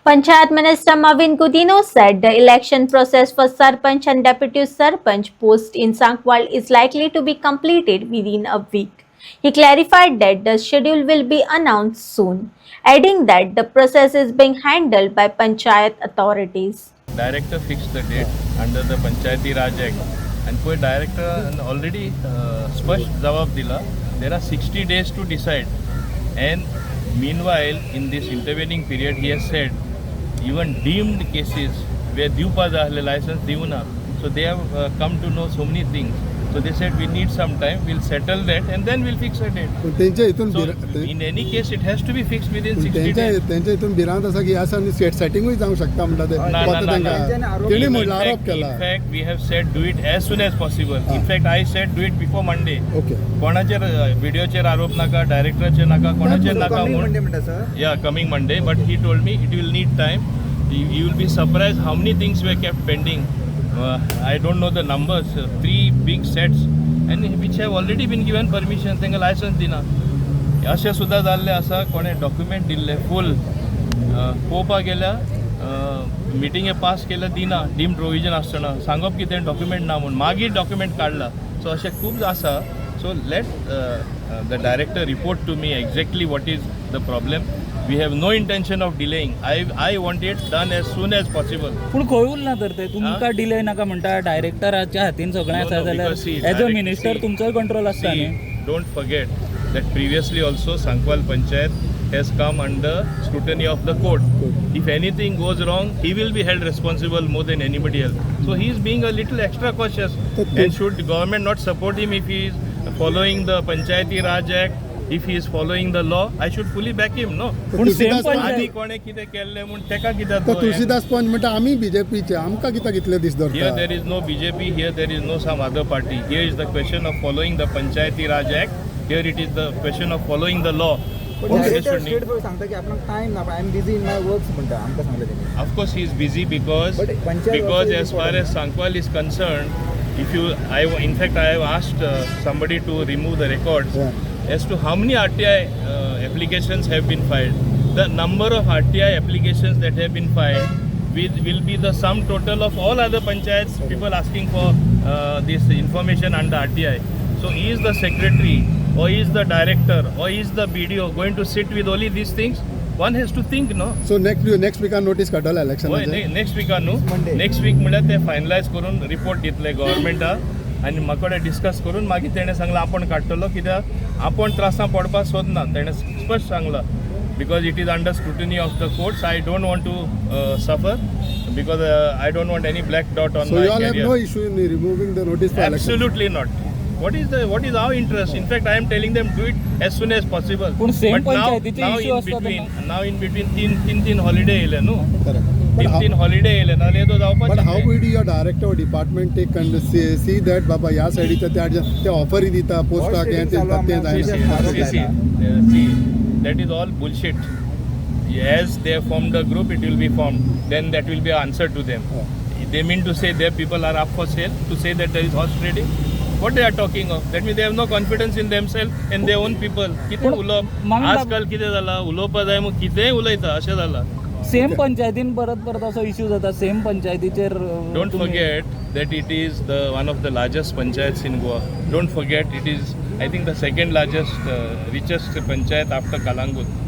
Panchayat Minister Mavin Gudino said the election process for Sarpanch and Deputy Sarpanch post in Sankwal is likely to be completed within a week. He clarified that the schedule will be announced soon, adding that the process is being handled by Panchayat authorities. Director fixed the date under the Panchayati Raj Act and कोई director already स्पष्ट जवाब दिला. There are 60 days to decide, and meanwhile in this intervening period he has said even deemed cases where दिवपा जाहले license दिवना, so they have come to know so many things. So they said we need some time, we'll settle that and then we'll fix a date. So in any case it has to be fixed within 60 days. त्यांच्या इथून भिरांत आसा की ह्या सेटिंगूय जावंक शकता म्हणटा ते तेणी म्हणला आरोप केला. In fact we have said do it as soon as possible. In fact I said do it before Monday. Okay. कोणाचेर व्हिडिओचेर आरोप नाका, डायरेक्टरचे नाका, कोणाचेर नाका म्हणून. Yeah, coming Monday, but he told me it will need time. You will be surprised how many things were kept pending. I don't know the numbers, 3 big sets and which have already been given permission, तांकां licence दिना. अशें सुद्दां जाल्लें आसा, कोणे document दिल्ले फूल पळोवपाक गेल्यार मिटिंगे पास केल्या दिना, डीम प्रोविजन आसतना सांगप कितें डॉक्युमेंट ना म्हणून, मागीर डॉक्युमेंट काडला. सो अशें खूब आसा. So let the director report to me exactly what is the problem. We have no intention of delaying. I want it done as soon as possible. पूण खंय उरला तर ते तुमकां डिले नाका म्हणटा, डायरेक्टराच्या हातीन सगळें आसा जाल्यार एज अ मिनिस्टर तुमचोय कंट्रोल आसता न्ही. Don't forget that previously also Sankwal Panchayat has come under scrutiny of the court. If anything goes wrong, he will be held responsible more than anybody else. So he is being a little extra cautious. And should the government not support him if he is following the Panchayati Raj Act, if he is following the law, I should fully back him, no? पूण same आनी कोणे कितें केल्लें म्हूण तेका कित्याक तुळशीदास पंच म्हणटा आमी बीजेपीचे, आमकां कित्याक इतले दीस Here धरता. there is no BJP, here there is no some other party. Here is the question of following the Panchayati Raj Act. Here it is the question of following the law. सांगता की आपल्याक time ना, I am busy in my works म्हणटा आमकां सांगलें तेणी. Of course, he is busy because But Panchayat also as is far as Sankwal is concerned, in fact, I have asked somebody to remove the records as to how many RTI applications have been filed. The number of RTI applications that have been filed will be the sum total of all other panchayats, people asking for this information under RTI. So he is the secretary, or he is the director, or he is the BDO going to sit with only these things? One has to think, no? So next वीकान notice काडला इलेक्शनाचे. Next वीकान न्हू, next week म्हळ्यार ते finalise करून report दितले गव्हर्मेंटाक आनी म्हाका कडेन डिस्कस करून मागीर तेणें सांगलां आपण काडटलो, कित्याक आपण त्रासां पडपाक सोदना. तेणें स्पश्ट सांगलां because it is under scrutiny of the courts. I don't want to suffer because I don't want any black dot on So my you all have no career. issue in removing the notice for election. Absolutely not. What is our interest? In fact, I am telling them do it as soon as possible. पूण same But पंचायतीचे now issue in between तीन holiday येयले न्हू. Correct. But how, तीन holiday येयले नाल्यार तो जावपाचें but how तें. would your director or department take and see that बाबा ह्या सायडीच्या ते ऑफरी दिता पोस्टाक हें ते See, that is all bullshit. As they have formed a group, it will be formed. Then that will be an answer to them. They mean to say their people are up for sale, to say that there is horse trading. What they are talking of? That means they have no confidence in themselves and their own people. कितें उलोवप आजकाल कितें जाला, उलोवपा जाय म्हूण कितेंय उलयता अशें जाला. सेम पंचायतीन परत परत असो इश्यू जाता, same पंचायतीचेर. Don't forget that it is one of the largest panchayats in Goa. Don't forget it is, I think, the second largest, richest panchayat after Kalangut.